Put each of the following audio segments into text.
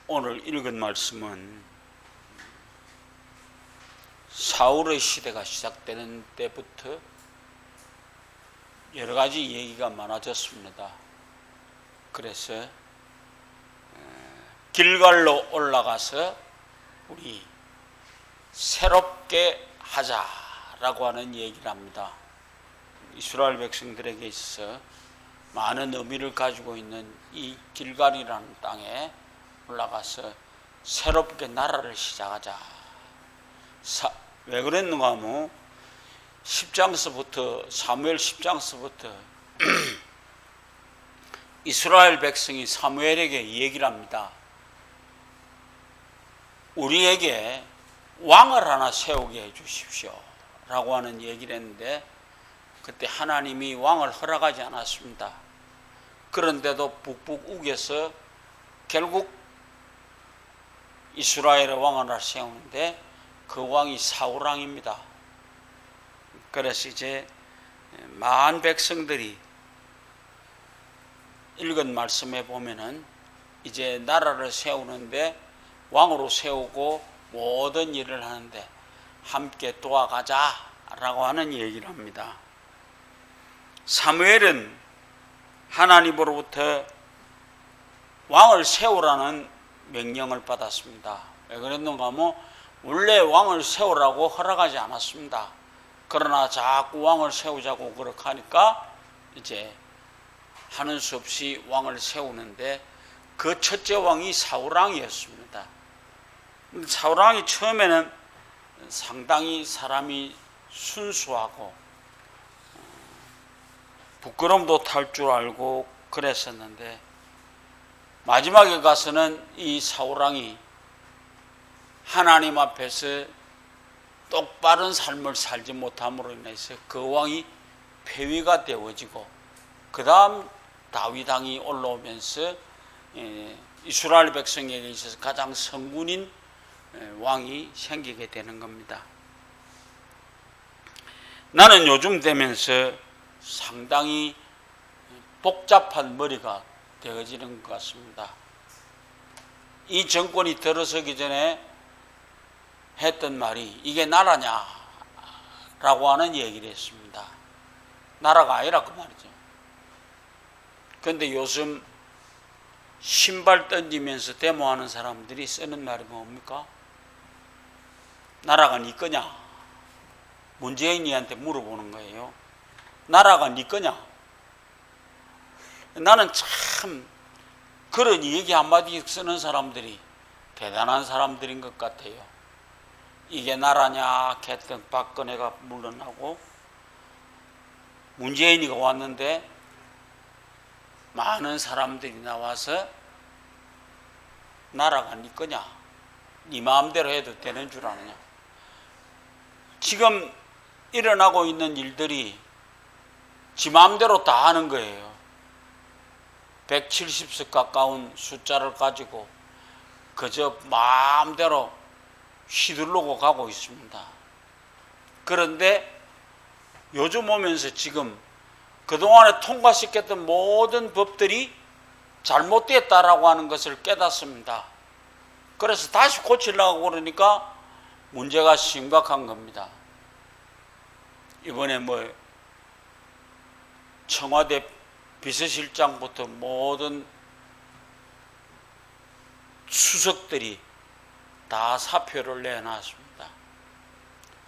오늘 읽은 말씀은 사울의 시대가 시작되는 때부터 여러 가지 얘기가 많아졌습니다. 그래서 길갈로 올라가서 우리 새롭게 하자라고 하는 얘기를 합니다. 이스라엘 백성들에게 있어서 많은 의미를 가지고 있는 이 길갈이라는 땅에 올라가서 새롭게 나라를 시작하자. 왜 그랬는가 하면 10장서부터 사무엘 10장서부터 이스라엘 백성이 사무엘에게 얘기를 합니다. 우리에게 왕을 하나 세우게 해 주십시오 라고 하는 얘기를 했는데, 그때 하나님이 왕을 허락하지 않았습니다. 그런데도 북북 우겨서 결국 이스라엘의 왕을 하나 세우는데 그 왕이 사울왕입니다. 그래서 이제 많은 백성들이 읽은 말씀에 보면은 이제 나라를 세우는데 왕으로 세우고 모든 일을 하는데 함께 도와가자라고 하는 얘기를 합니다. 사무엘은 하나님으로부터 왕을 세우라는 명령을 받았습니다. 왜 그랬는가 하면 원래 왕을 세우라고 허락하지 않았습니다. 그러나 자꾸 왕을 세우자고 그렇게 하니까 이제 하는 수 없이 왕을 세우는데, 그 첫째 왕이 사울왕이었습니다. 사울왕이 처음에는 상당히 사람이 순수하고 부끄럼도 탈 줄 알고 그랬었는데, 마지막에 가서는 이 사울왕이 하나님 앞에서 똑바른 삶을 살지 못함으로 인해서 그 왕이 폐위가 되어지고, 그 다음 다윗 왕이 올라오면서 이스라엘 백성에게 있어서 가장 성군인 왕이 생기게 되는 겁니다. 나는 요즘 되면서 상당히 복잡한 머리가 되어지는 것 같습니다. 이 정권이 들어서기 전에 했던 말이 이게 나라냐 라고 하는 얘기를 했습니다. 나라가 아니라 그 말이죠. 그런데 요즘 신발 던지면서 데모하는 사람들이 쓰는 말이 뭡니까? 나라가 네 거냐? 문재인이한테 물어보는 거예요. 나라가 네 거냐? 나는 참 그런 얘기 한마디 쓰는 사람들이 대단한 사람들인 것 같아요. 이게 나라냐 했던 박근혜가 물러나고 문재인이가 왔는데 많은 사람들이 나와서 나라가 네 거냐? 네 마음대로 해도 되는 줄 아느냐? 지금 일어나고 있는 일들이 지 마음대로 다 하는 거예요. 170석 가까운 숫자를 가지고 그저 마음대로 휘두르고 가고 있습니다. 그런데 요즘 오면서 지금 그동안에 통과시켰던 모든 법들이 잘못됐다라고 하는 것을 깨닫습니다. 그래서 다시 고치려고 그러니까 문제가 심각한 겁니다. 이번에 청와대 비서실장부터 모든 수석들이 다 사표를 내놨습니다.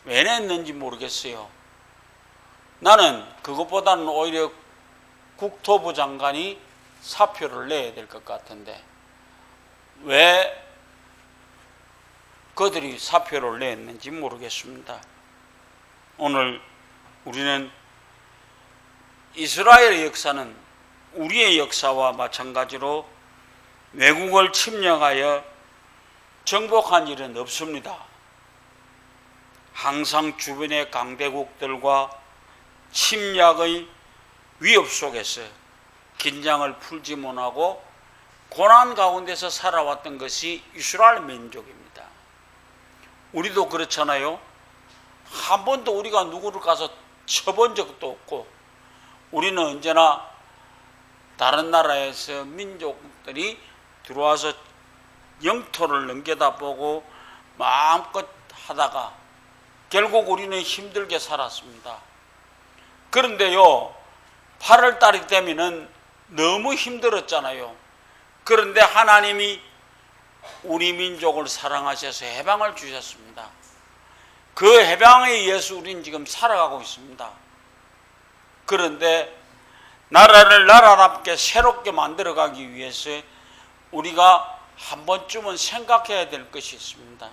왜 냈는지 모르겠어요. 나는 그것보다는 오히려 국토부 장관이 사표를 내야 될 것 같은데 왜 그들이 사표를 냈는지 모르겠습니다. 오늘 우리는 이스라엘의 역사는 우리의 역사와 마찬가지로 외국을 침략하여 정복한 일은 없습니다. 항상 주변의 강대국들과 침략의 위협 속에서 긴장을 풀지 못하고 고난 가운데서 살아왔던 것이 이스라엘 민족입니다. 우리도 그렇잖아요. 한 번도 우리가 누구를 가서 쳐본 적도 없고, 우리는 언제나 다른 나라에서 민족들이 들어와서 영토를 넘겨다보고 마음껏 하다가 결국 우리는 힘들게 살았습니다. 그런데요, 8월 달이 되면은 너무 힘들었잖아요. 그런데 하나님이 우리 민족을 사랑하셔서 해방을 주셨습니다. 그 해방에 의해서 우리는 지금 살아가고 있습니다. 그런데 나라를 나라답게 새롭게 만들어가기 위해서 우리가 한 번쯤은 생각해야 될 것이 있습니다.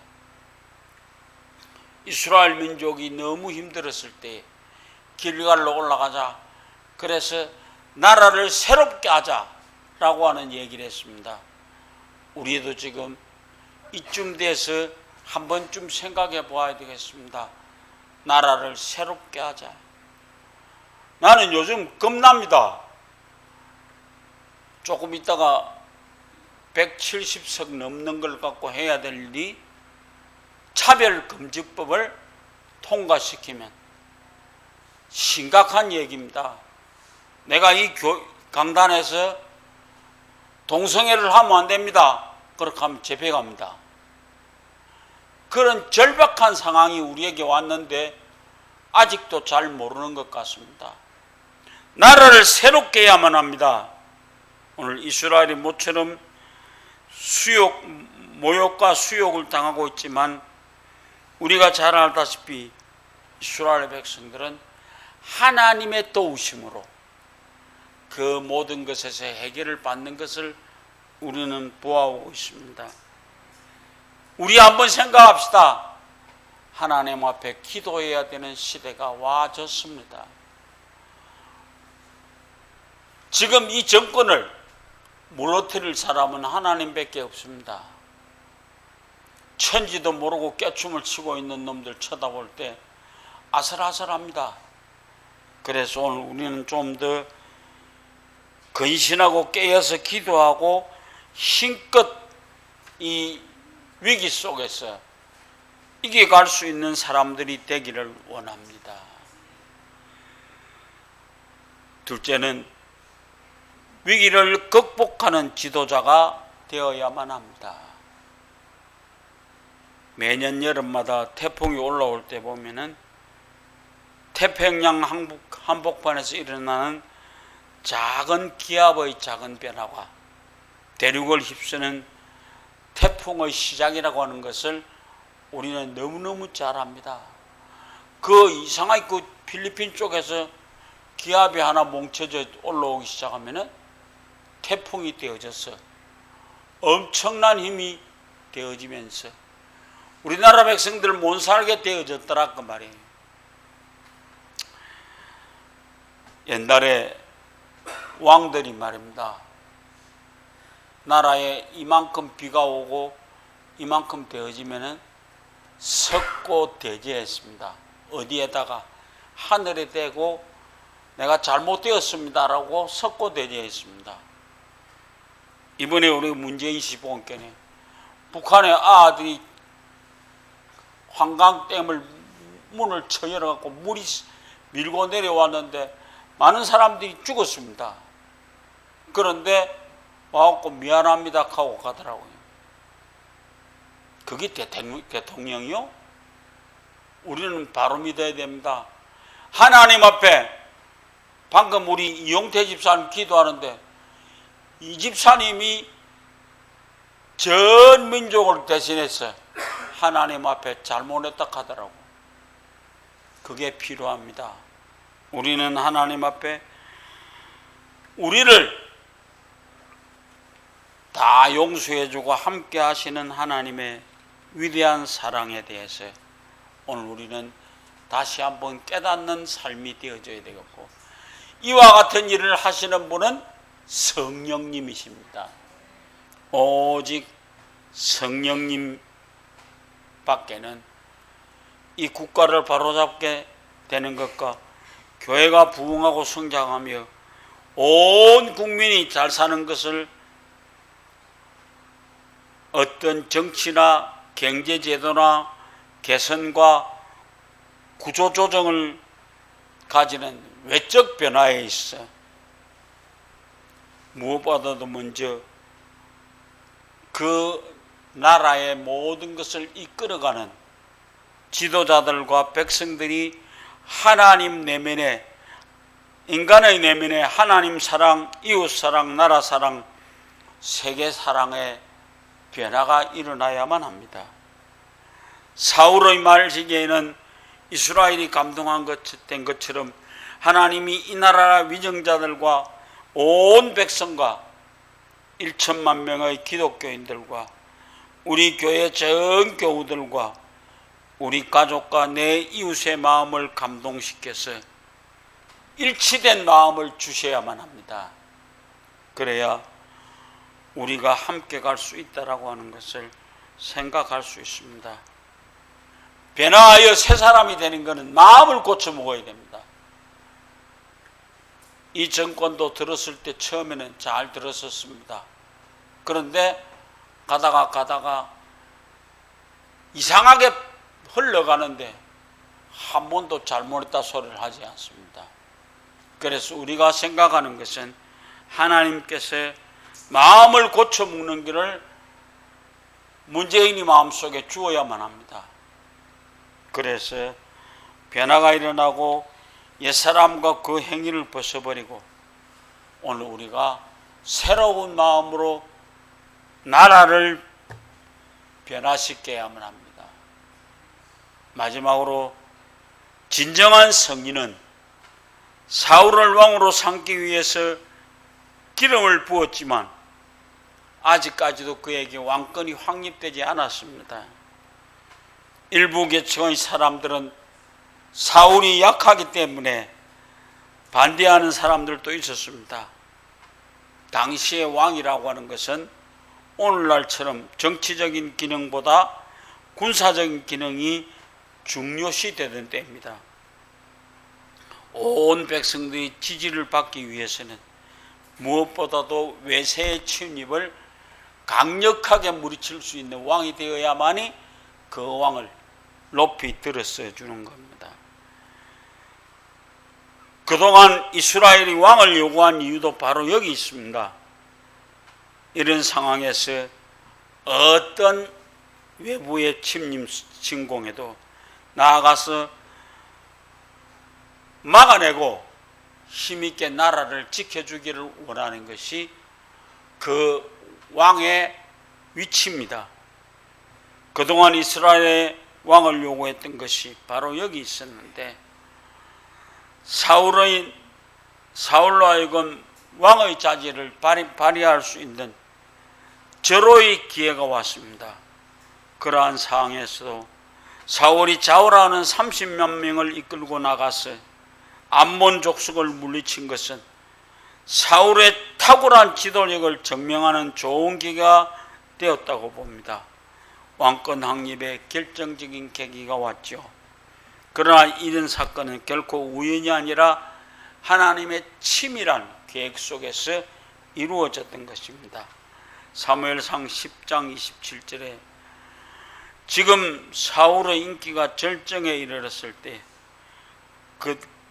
이스라엘 민족이 너무 힘들었을 때 길갈로 올라가자, 그래서 나라를 새롭게 하자라고 하는 얘기를 했습니다. 우리도 지금 이쯤 돼서 한 번쯤 생각해 보아야 되겠습니다. 나라를 새롭게 하자. 나는 요즘 겁납니다. 조금 있다가 170석 넘는 걸 갖고 해야 될 일이 차별금지법을 통과시키면 심각한 얘기입니다. 내가 이 강단에서 동성애를 하면 안 됩니다. 그렇게 하면 재배갑니다. 그런 절박한 상황이 우리에게 왔는데 아직도 잘 모르는 것 같습니다. 나라를 새롭게 해야만 합니다. 오늘 이스라엘이 모처럼 모욕과 수욕을 당하고 있지만 우리가 잘 알다시피 이스라엘 백성들은 하나님의 도우심으로 그 모든 것에서 해결을 받는 것을 우리는 보아오고 있습니다. 우리 한번 생각합시다. 하나님 앞에 기도해야 되는 시대가 와졌습니다. 지금 이 정권을 무너뜨릴 사람은 하나님밖에 없습니다. 천지도 모르고 깨춤을 치고 있는 놈들 쳐다볼 때 아슬아슬합니다. 그래서 오늘 우리는 좀 더 근신하고 깨어서 기도하고 힘껏 이 위기 속에서 이겨갈 수 있는 사람들이 되기를 원합니다. 둘째는 위기를 극복하는 지도자가 되어야만 합니다. 매년 여름마다 태풍이 올라올 때 보면은 태평양 한복판에서 일어나는 작은 기압의 작은 변화가 대륙을 휩쓰는 태풍의 시작이라고 하는 것을 우리는 너무너무 잘 압니다. 그 이상하게 그 필리핀 쪽에서 기압이 하나 뭉쳐져 올라오기 시작하면은 태풍이 되어져서 엄청난 힘이 되어지면서 우리나라 백성들 못 살게 되어졌더라 그 말이에요. 옛날에 왕들이 말입니다. 나라에 이만큼 비가 오고 이만큼 되어지면은 석고 대제했습니다. 어디에다가 하늘에 대고 내가 잘못되었습니다라고 석고 대제했습니다. 이번에 우리 문재인 시보건께는 북한의 아들이 한강댐을 문을 쳐열어갖고 물이 밀고 내려왔는데 많은 사람들이 죽었습니다. 그런데 와갖고 미안합니다 하고 가더라고요. 그게 대통령이요? 우리는 바로 믿어야 됩니다. 하나님 앞에 방금 우리 이용태 집사님 기도하는데 이 집사님이 전 민족을 대신해서 하나님 앞에 잘못했다 하더라고. 그게 필요합니다. 우리는 하나님 앞에 우리를 다 용서해주고 함께 하시는 하나님의 위대한 사랑에 대해서 오늘 우리는 다시 한번 깨닫는 삶이 되어져야 되겠고, 이와 같은 일을 하시는 분은 성령님이십니다. 오직 성령님 밖에는 이 국가를 바로잡게 되는 것과 교회가 부흥하고 성장하며 온 국민이 잘 사는 것을 어떤 정치나 경제제도나 개선과 구조조정을 가지는 외적 변화에 있어 무엇보다도 먼저 그 나라의 모든 것을 이끌어가는 지도자들과 백성들이 하나님 내면에, 인간의 내면에 하나님 사랑, 이웃 사랑, 나라 사랑, 세계 사랑의 변화가 일어나야만 합니다. 사울의 말시기에는 이스라엘이 감동된 것처럼 하나님이 이 나라 위정자들과 온 백성과 1천만 명의 기독교인들과 우리 교회 전 교우들과 우리 가족과 내 이웃의 마음을 감동시켜서 일치된 마음을 주셔야만 합니다. 그래야 우리가 함께 갈 수 있다라고 하는 것을 생각할 수 있습니다. 변화하여 새 사람이 되는 것은 마음을 고쳐 먹어야 됩니다. 이 정권도 들었을 때 처음에는 잘 들었었습니다. 그런데 가다가 이상하게 흘러가는데 한 번도 잘못했다 소리를 하지 않습니다. 그래서 우리가 생각하는 것은 하나님께서 마음을 고쳐 먹는 길을 문재인이 마음속에 주어야만 합니다. 그래서 변화가 일어나고 옛사람과 그 행위를 벗어버리고 오늘 우리가 새로운 마음으로 나라를 변화시켜야만 합니다. 마지막으로 진정한 성인은 사울을 왕으로 삼기 위해서 기름을 부었지만 아직까지도 그에게 왕권이 확립되지 않았습니다. 일부 계층의 사람들은 사울이 약하기 때문에 반대하는 사람들도 있었습니다. 당시의 왕이라고 하는 것은 오늘날처럼 정치적인 기능보다 군사적인 기능이 중요시 되던 때입니다. 온 백성들이 지지를 받기 위해서는 무엇보다도 외세의 침입을 강력하게 물리칠 수 있는 왕이 되어야만이 그 왕을 높이 들어서 주는 겁니다. 그동안 이스라엘이 왕을 요구한 이유도 바로 여기 있습니다. 이런 상황에서 어떤 외부의 침공에도 나아가서 막아내고 힘있게 나라를 지켜주기를 원하는 것이 그 왕의 위치입니다. 그동안 이스라엘의 왕을 요구했던 것이 바로 여기 있었는데 사울로 하여금 왕의 자질을 발휘할 수 있는 절호의 기회가 왔습니다. 그러한 상황에서도 사울이 자오라는 30만 명을 이끌고 나가서 암몬 족속을 물리친 것은 사울의 탁월한 지도력을 증명하는 좋은 기회가 되었다고 봅니다. 왕권 확립에 결정적인 계기가 왔죠. 그러나 이런 사건은 결코 우연이 아니라 하나님의 치밀한 계획 속에서 이루어졌던 것입니다. 사무엘상 10장 27절에 지금 사울의 인기가 절정에 이르렀을 때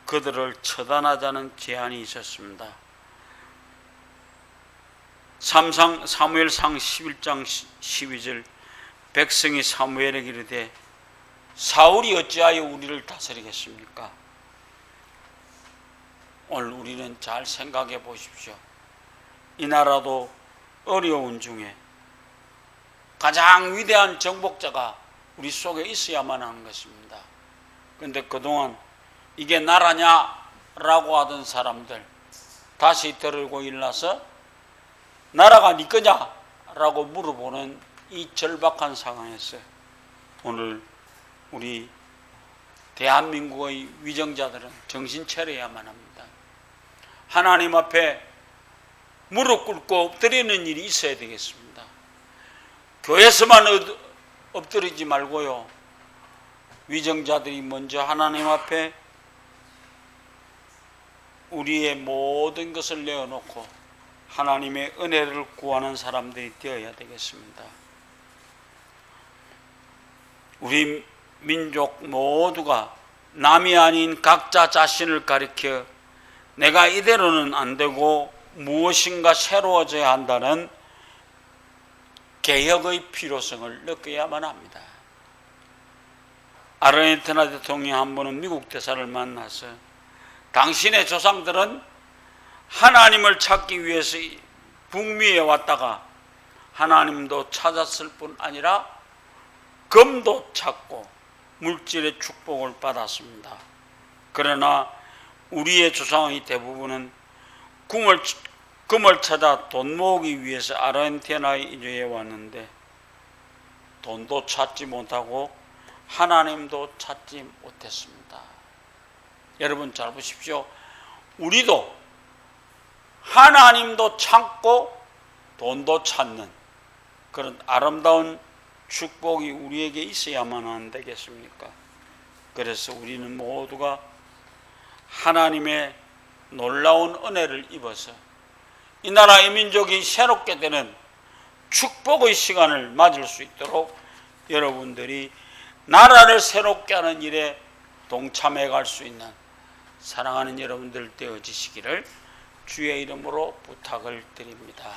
그들을 처단하자는 제안이 있었습니다. 사무엘상 11장 12절 백성이 사무엘에게 이르되 사울이 어찌하여 우리를 다스리겠습니까? 오늘 우리는 잘 생각해 보십시오. 이 나라도 어려운 중에 가장 위대한 정복자가 우리 속에 있어야만 하는 것입니다. 그런데 그동안 이게 나라냐라고 하던 사람들 다시 들고 일어나서 나라가 네 거냐라고 물어보는 이 절박한 상황에서 오늘 우리 대한민국의 위정자들은 정신 차려야만 합니다. 하나님 앞에 무릎 꿇고 엎드리는 일이 있어야 되겠습니다. 교회에서만 엎드리지 말고요. 위정자들이 먼저 하나님 앞에 우리의 모든 것을 내어놓고 하나님의 은혜를 구하는 사람들이 되어야 되겠습니다. 우리 민족 모두가 남이 아닌 각자 자신을 가리켜 내가 이대로는 안 되고 무엇인가 새로워져야 한다는 개혁의 필요성을 느껴야만 합니다. 아르헨티나 대통령 한 분은 미국 대사를 만나서 당신의 조상들은 하나님을 찾기 위해서 북미에 왔다가 하나님도 찾았을 뿐 아니라 금도 찾고 물질의 축복을 받았습니다. 그러나 우리의 조상의 대부분은 금을 찾아 돈 모으기 위해서 아르헨티나에 이주해 왔는데 돈도 찾지 못하고 하나님도 찾지 못했습니다. 여러분 잘 보십시오. 우리도 하나님도 찾고 돈도 찾는 그런 아름다운 축복이 우리에게 있어야만 안 되겠습니까? 그래서 우리는 모두가 하나님의 놀라운 은혜를 입어서 이 나라 이 민족이 새롭게 되는 축복의 시간을 맞을 수 있도록 여러분들이 나라를 새롭게 하는 일에 동참해 갈 수 있는 사랑하는 여러분들 되어지시기를 주의 이름으로 부탁을 드립니다.